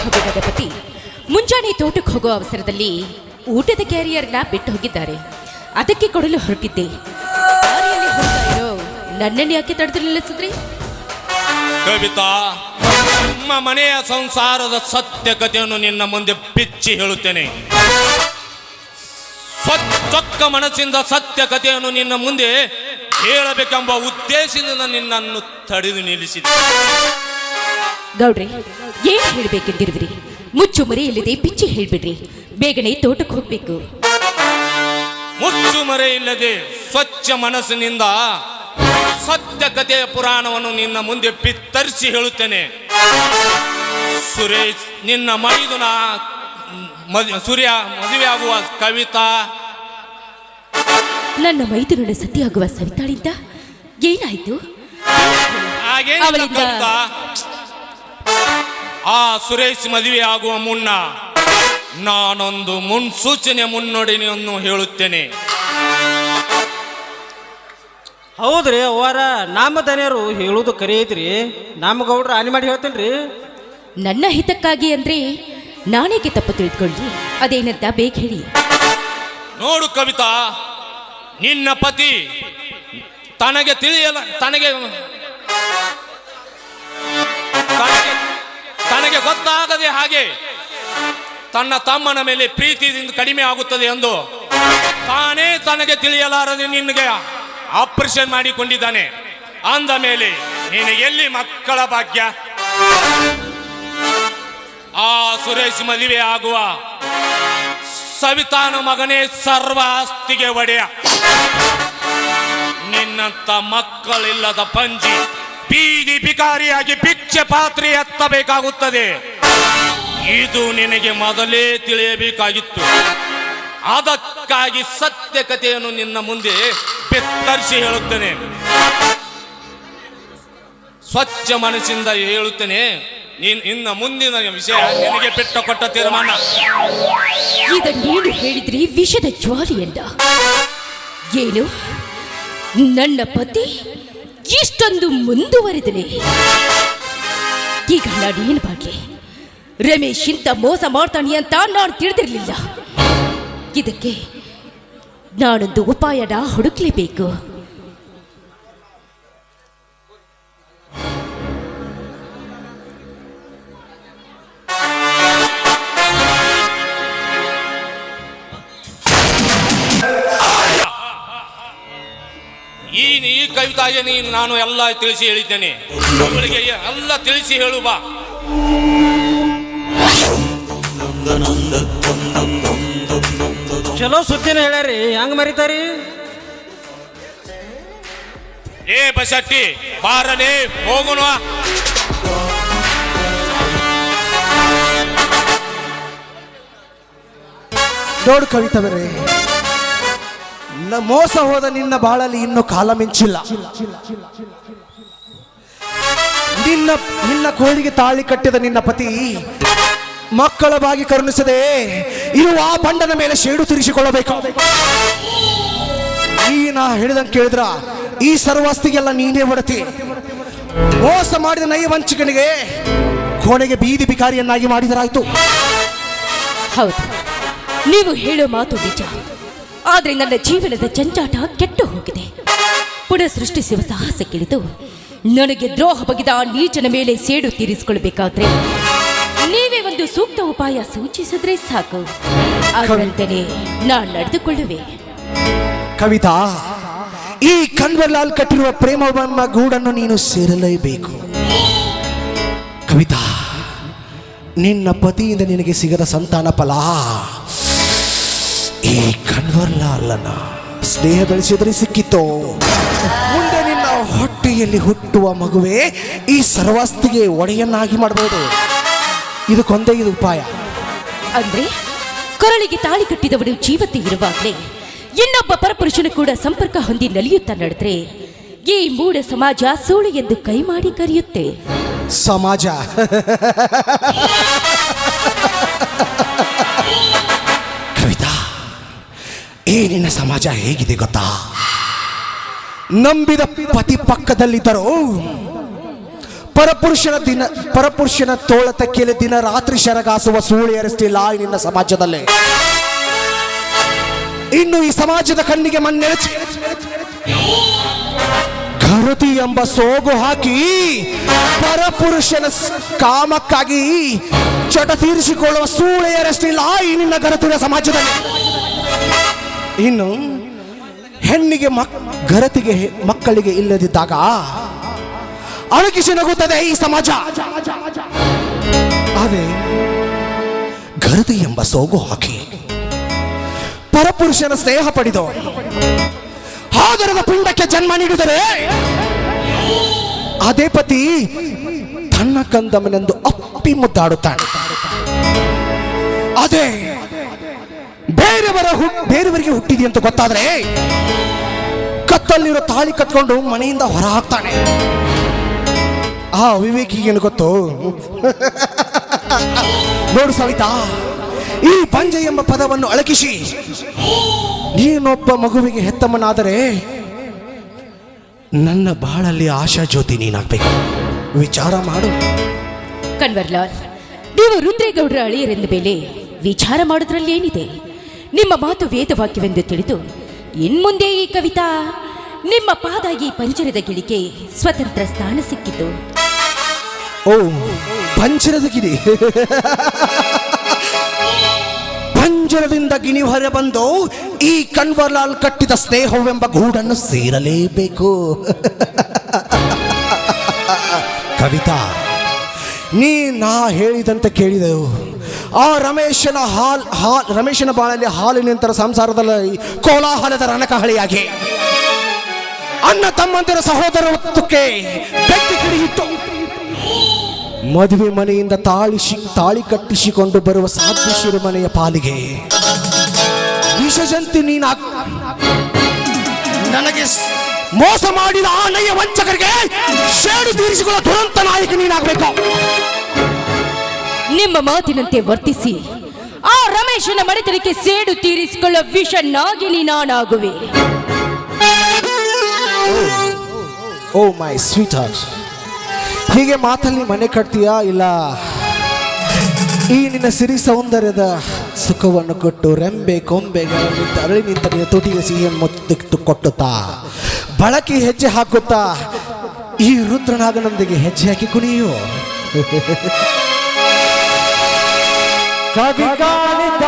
ಹೋಗಿದ್ದ ಪತಿ ಮುಂಜಾನೆ ತೋಟಕ್ಕೆ ಹೋಗುವ ಅವಸರದಲ್ಲಿ ಊಟದ ಕ್ಯಾರಿಯರ್ನ ಬಿಟ್ಟು ಹೋಗಿದ್ದಾರೆ. ಅದಕ್ಕೆ ಕೊಡಲು ಹೊರಟಿದ್ದೆ. ದಾರಿಯಲ್ಲಿ ಹೋಗ್ತಾ ಇರೋ ನನ್ನನ್ನು ಯಾಕೆ ತಡೆದಿರಲಿಲ್ಲ ಸುದ್ರಿ? ಕವಿತಾ, ನಮ್ಮ ಮನೆಯ ಸಂಸಾರದ ಸತ್ಯ ಕಥೆಯನ್ನು ನಿನ್ನ ಮುಂದೆ ಬಿಚ್ಚಿ ಹೇಳುತ್ತೇನೆ. ಚೊಕ್ಕ ಮನಸ್ಸಿಂದ ಸತ್ಯ ಕಥೆಯನ್ನು ನಿನ್ನ ಮುಂದೆ ಹೇಳಬೇಕೆಂಬ ಉದ್ದೇಶದಿಂದ ನಿನ್ನನ್ನು ತಡೆದು ನಿಲ್ಲಿಸಿದೆ. ಗೌಡ್ರಿ, ಏನ್ ಹೇಳ್ಬೇಕೆಂದಿರುವಿರಿ? ಮುಚ್ಚು ಮರೆ ಇಲ್ಲದೆ ಬಿಚ್ಚಿ ಹೇಳ್ಬಿಡ್ರಿ. ಬೇಗನೆ ತೋಟಕ್ಕೆ ಹೋಗ್ಬೇಕು. ಮುಚ್ಚು ಮರೆ ಇಲ್ಲದೆ ಸ್ವಚ್ಛ ಮನಸ್ಸಿನಿಂದ ಸತ್ಯ ಕಥೆಯ ಪುರಾಣವನ್ನು ನಿನ್ನ ಮುಂದೆ ಬಿತ್ತರಿಸಿ ಹೇಳುತ್ತೇನೆ. ಸುರೇಶ್, ನಿನ್ನ ಮೈದುನ ಸೂರ್ಯ ಮದುವೆಯಾಗುವ ಕವಿತಾ, ನನ್ನ ಮೈದುನ ಸತಿಯಾಗುವ ಸವಿತಾಳಿಂದ ಏನಾಯ್ತು? ಅವಳಿಂದ ಆ ಸುರೇಶ್ ಮದುವೆ ಆಗುವ ಮುನ್ನ ನಾನೊಂದು ಮುನ್ಸೂಚನೆ ಮುನ್ನೋಡಿನೆಯನ್ನು ಹೇಳುತ್ತೇನೆ. ಹೌದ್ರಿ ಅವರ ನಮ್ಮ ದನಿಯರು ಹೇಳುವುದು ಕರೆ ಐತ್ರಿ. ನಮ್ಮ ಗೌಡ್ರ ಹಾನಿ ಮಾಡಿ ಹೇಳ್ತೇನ್ರಿ. ನನ್ನ ಹಿತಕ್ಕಾಗಿ ಅಂದ್ರೆ ನಾನೇಕೆ ತಪ್ಪು ತಿಳಿದುಕೊಳ್ಳಿ? ಅದೇನಂತ ಬೇಗ ಹೇಳಿ. ನೋಡು ಕವಿತಾ, ನಿನ್ನ ಪತಿ ತನಗೆ ತಿಳಿಯಲ್ಲ ತನಗೆ ಗೊತ್ತಾಗದೆ ಹಾಗೆ ತನ್ನ ತಮ್ಮನ ಮೇಲೆ ಪ್ರೀತಿಯಿಂದ ಕಡಿಮೆ ಆಗುತ್ತದೆ ಎಂದು ತಾನೇ ತನಗೆ ತಿಳಿಯಲಾರದೆ ನಿನಗೆ ಆಪರೇಷನ್ ಮಾಡಿಕೊಂಡಿದ್ದಾನೆ. ಅಂದ ಮೇಲೆ ನಿನಗೆ ಎಲ್ಲಿ ಮಕ್ಕಳ ಭಾಗ್ಯ? ಆ ಸುರೇಶ್ ಮದುವೆ ಆಗುವ ಸವಿತಾನ ಮಗನೇ ಸರ್ವ ಆಸ್ತಿಗೆ ಒಡೆಯ. ನಿನ್ನಂತ ಮಕ್ಕಳಿಲ್ಲದ ಪಂಜಿ ಬೀದಿ ಬಿಕಾರಿಯಾಗಿ ಭಿಕ್ಷೆ ಪಾತ್ರೆ ಎತ್ತಬೇಕಾಗುತ್ತದೆ. ಇದು ನಿನಗೆ ಮೊದಲೇ ತಿಳಿಯಬೇಕಾಗಿತ್ತು. ಅದಕ್ಕಾಗಿ ಸತ್ಯ ಕಥೆಯನ್ನು ನಿನ್ನ ಮುಂದೆ ಬಿತ್ತರಿಸಿ ಹೇಳುತ್ತೇನೆ. ಸ್ವಚ್ಛ ಮನಸ್ಸಿಂದ ಹೇಳುತ್ತೇನೆ. ಇನ್ನ ಮುಂದಿನ ವಿಷಯ ನಿನಗೆ ಬಿಟ್ಟ ಕೊಟ್ಟ ತೀರ್ಮಾನ. ಇದನ್ನೇನು ಹೇಳಿದ್ರಿ? ವಿಷದ ಜ್ವಾಲಿಯನ್ನ. ಏನು, ನನ್ನ ಪತಿ ಇಷ್ಟೊಂದು ಮುಂದುವರೆದನೆ? ಈಗ ನಾನೇನು ಮಾಡಲಿ? ರಮೇಶ್ ಇಂತ ಮೋಸ ಮಾಡ್ತಾನೆ ಅಂತ ನಾನು ತಿಳಿದಿರಲಿಲ್ಲ. ಇದಕ್ಕೆ ನಾನೊಂದು ಉಪಾಯನ ಹುಡುಕ್ಲೇಬೇಕು. ಈ ಕವಿತಾಗೆ ನಾನು ಎಲ್ಲ ತಿಳಿಸಿ ಹೇಳಿದ್ದೇನೆ. ಅವಳಿಗೆ ಎಲ್ಲ ತಿಳಿಸಿ ಹೇಳು ಬಾ. ಚಲೋ ಸುದ್ದಿನ ಹೇಳ್ಯಾರಿ, ಹೆಂಗ್ ಮರಿತಾರಿ? ಏ ಬಸಟ್ಟಿ, ಬಾರಲೇ ಹೋಗುಣ. ನೋಡು ಕವಿತವರೇ, ಮೋಸ ಹೋದ ನಿನ್ನ ಬಾಳಲ್ಲಿ ಇನ್ನು ಕಾಲ ಮಿಂಚಿಲ್ಲ. ನಿನ್ನ ಕೋಳಿಗೆ ತಾಳಿ ಕಟ್ಟಿದ ನಿನ್ನ ಪತಿ ಮಕ್ಕಳ ಬಾಗಿ ಕರುಣಿಸದೆ ಇರುವ ಆ ಬಂಡನ ಮೇಲೆ ಶೇಡು ತೀರಿಸಿಕೊಳ್ಳಬೇಕು. ನಾ ಹೇಳಿದಂಗೆ ಕೇಳಿದ್ರ ಈ ಸರ್ವಾಸ್ತಿಗೆಲ್ಲ ನೀನೇ ಒಡತಿ. ಮೋಸ ಮಾಡಿದ ನೈವಂಚಿಕನಿಗೆ ಕೋಣೆಗೆ ಬೀದಿ ಬಿಕಾರಿಯನ್ನಾಗಿ ಮಾಡಿದರಾಯ್ತು. ಹೌದು, ನೀವು ಹೇಳೋ ಮಾತು ನಿಜ. ಆದ್ರೆ ನನ್ನ ಜೀವನದ ಜಂಜಾಟ ಕೆಟ್ಟು ಹೋಗಿದೆ. ಪುನಃ ಸೃಷ್ಟಿಸುವ ಸಾಹಸಕ್ಕಿಳಿದು ನನಗೆ ದ್ರೋಹ ಬಗೆದ ಆ ನೀಚನ ಮೇಲೆ ಸೇಡು ತೀರಿಸಿಕೊಳ್ಬೇಕಾದ್ರೆ ನೀವೇ ಒಂದು ಸೂಕ್ತ ಉಪಾಯ ಸೂಚಿಸಿದ್ರೆ ಸಾಕು. ಅದರಂತೆಯೇ ನಾನು ನಡೆದುಕೊಳ್ಳುವೆ. ಕವಿತಾ, ಈ ಕನ್ವರ್ಲಾಲ್ ಕಟ್ಟಿರುವ ಪ್ರೇಮ ಗೂಡನ್ನು ನೀನು ಸೇರಲೇಬೇಕು. ಕವಿತಾ, ನಿನ್ನ ಪತಿಯಿಂದ ನಿನಗೆ ಸಿಗದ ಸಂತಾನ ಫಲ ಈ ಕನ್ವರ್ಲಾಲನ ಸ್ನೇಹ ಬೆಳೆಸಿದ್ರೆ ಸಿಕ್ಕಿತ್ತು. ಮುಂದೆ ನಿನ್ನ ಹೊಟ್ಟೆಯಲ್ಲಿ ಹುಟ್ಟುವ ಮಗುವೆ ಈ ಸರ್ವಾಸ್ತಿಗೆ ಒಡೆಯನ್ನಾಗಿ ಮಾಡಬಹುದು. ಇದಕ್ಕೊಂದೇ ಇದು ಉಪಾಯ. ಅಂದ್ರೆ ಕೊರಳಿಗೆ ತಾಳಿ ಕಟ್ಟಿದವನು ಜೀವತೆ ಇರುವಾಗಲೇ ಇನ್ನೊಬ್ಬ ಪರಪುರುಷನು ಕೂಡ ಸಂಪರ್ಕ ಹೊಂದಿ ನಲಿಯುತ್ತಾ ನಡೆದ್ರೆ ಈ ಮೂಢ ಸಮಾಜ ಸೂಳು ಎಂದು ಕೈ ಮಾಡಿ ಕರೆಯುತ್ತೆ. ಸಮಾಜ ಕವಿತಾ, ಈ ನಿನ್ನ ಸಮಾಜ ಹೇಗಿದೆ ಗೊತ್ತಾ? ನಂಬಿದ ಪತಿ ಪಕ್ಕದಲ್ಲಿದ್ದರೂ ಪರಪುರುಷನ ತೋಳ ತಕ್ಕಿಯಲ್ಲಿ ದಿನ ರಾತ್ರಿ ಶರಗಾಸುವ ಸೂಳೆಯರಷ್ಟಿಲ್ಲ ಈ ನಿನ್ನ ಸಮಾಜದಲ್ಲಿ. ಇನ್ನು ಈ ಸಮಾಜದ ಕಣ್ಣಿಗೆ ಮಣ್ಣೆರಚಿ ಘರತಿ ಎಂಬ ಸೋಗು ಹಾಕಿ ಪರಪುರುಷನ ಕಾಮಕ್ಕಾಗಿ ಚಟ ತೀರಿಸಿಕೊಳ್ಳುವ ಸೂಳೆಯರಷ್ಟಿಲ್ಲ ಈ ನಿನ್ನ ಘರತಿಯ ಸಮಾಜದಲ್ಲಿ. ಇನ್ನು ಹೆಣ್ಣಿಗೆ ಘರತಿಗೆ ಮಕ್ಕಳಿಗೆ ಇಲ್ಲದಿದ್ದಾಗ ಅಣಕಿಸಿ ನಗುತ್ತದೆ ಈ ಸಮಾಜ. ಆದರೆ ಘರತಿ ಎಂಬ ಸೋಗು ಹಾಕಿ ಪರಪುರುಷನ ಸ್ನೇಹ ಪಡೆದು ಆದರದ ಪಿಂಡಕ್ಕೆ ಜನ್ಮ ನೀಡಿದರೆ ಅದೇ ಪತಿ ತನ್ನ ಕಂದಮನೆಂದು ಅಪ್ಪಿ ಮುದ್ದಾಡುತ್ತಾನೆ. ಅದೇ ಬೇರೆಯವರಿಗೆ ಹುಟ್ಟಿದೆ ಅಂತ ಗೊತ್ತಾದ್ರೆ ಕತ್ತಲ್ಲಿರೋ ತಾಳಿ ಕಟ್ಕೊಂಡು ಮನೆಯಿಂದ ಹೊರ ಹಾಕ್ತಾನೆ. ಆ ವಿವೇಕಿಗೇನು ಗೊತ್ತು? ನೋಡು ಸವಿತಾ, ಈ ಬಂಜೆ ಎಂಬ ಪದವನ್ನು ಅಳಕಿಸಿ ನೀನೊಬ್ಬ ಮಗುವಿಗೆ ಹೆತ್ತಮ್ಮನಾದರೆ ನನ್ನ ಬಾಳಲ್ಲಿ ಆಶಾ ಜ್ಯೋತಿ ನೀನಾಗ್ಬೇಕು. ವಿಚಾರ ಮಾಡು. ಕನ್ವರ್ಲಾಲ್, ನೀವು ರುದ್ರೇಗೌಡರ ಅಳಿಯರೆಂದ ಮೇಲೆ ವಿಚಾರ ಮಾಡೋದ್ರಲ್ಲಿ ಏನಿದೆ? ನಿಮ್ಮ ಮಾತು ವೇದವಾಕ್ಯವೆಂದು ತಿಳಿದು ಇನ್ಮುಂದೆ ಈ ಕವಿತಾ ನಿಮ್ಮ ಪಾದ ಈ ಪಂಜರದ ಗಿಳಿಗೆ ಸ್ವತಂತ್ರ ಸ್ಥಾನ ಸಿಕ್ಕಿತು. ಓ, ಪಂಜರದ ಗಿಣಿ. ಪಂಜರದಿಂದ ಗಿಣಿ ಹೊರ ಬಂದು ಈ ಕನ್ವರ್ಲಾಲ್ ಕಟ್ಟಿದ ಸ್ನೇಹವೆಂಬ ಗೂಡನ್ನು ಸೇರಲೇಬೇಕು. ಕವಿತಾ, ನಾ ಹೇಳಿದಂತೆ ಕೇಳಿದೆವು. ಆ ರಮೇಶನ ಬಾಳಲ್ಲಿ ಹಾಲಿನಿಂತರ ಸಂಸಾರದಲ್ಲಿ ಕೋಲಾಹಲದ ರಣಕಹಳಿಯಾಗಿ ಅಣ್ಣ ತಮ್ಮಂದಿರ ಸಹೋದರತ್ವಕ್ಕೆ ಬೆಟ್ಟಿ ಕಿಡಿಯಿಟ್ಟು ಮದುವೆ ಮನೆಯಿಂದ ತಾಳಿ ಕಟ್ಟಿಸಿಕೊಂಡು ಬರುವ ಸಾಧ್ಯ ಮನೆಯ ಪಾಲಿಗೆ ವಿಷಜಂತಿ ನನಗೆ ಮೋಸ ಮಾಡಿದ ಆ ನಯ್ಯ ವಂಚಕರಿಗೆ ಸೇಡು ತೀರಿಸಿಕೊಳ್ಳೋ ದುರಂತ ನಾಯಕ ನೀನಾಗಬೇಕು. ನಿಮ್ಮ ಮಾತಿನಂತೆ ವರ್ತಿಸಿ ಆ ರಮೇಶನ ಮನೆತನಕ್ಕೆ ಸೇಡು ತೀರಿಸಿಕೊಳ್ಳೋ ವಿಷ ನಾಗಿನಿ ನಾನಾಗುವೆ. ಓ ಮೈ ಸ್ವೀಟ್ ಹಾರ್ಟ್, ಹೀಗೆ ಮಾತಲ್ಲಿ ಮನೆ ಕಟ್ತೀಯಾ ಇಲ್ಲ ಈ ನಿನ್ನ ಸಿರಿ ಸೌಂದರ್ಯದ ಸುಖವನ್ನು ಕೊಟ್ಟು ರೆಂಬೆ ಕೊಂಬೆಗಳಲ್ಲಿ ಅರಳಿ ನಿಂತ ನಿನ್ನ ತುಟಿಗೆ ಸಿಹಿಯನ್ನು ಮುತ್ತು ಕೊಟ್ಟುತ್ತಾ ಬಳಕೆ ಹೆಜ್ಜೆ ಹಾಕುತ್ತಾ ಈ ರುದ್ರನಾಗನೊಂದಿಗೆ ಹೆಜ್ಜೆ ಹಾಕಿ ಕುಣಿಯೋ. ಕವಿತಾ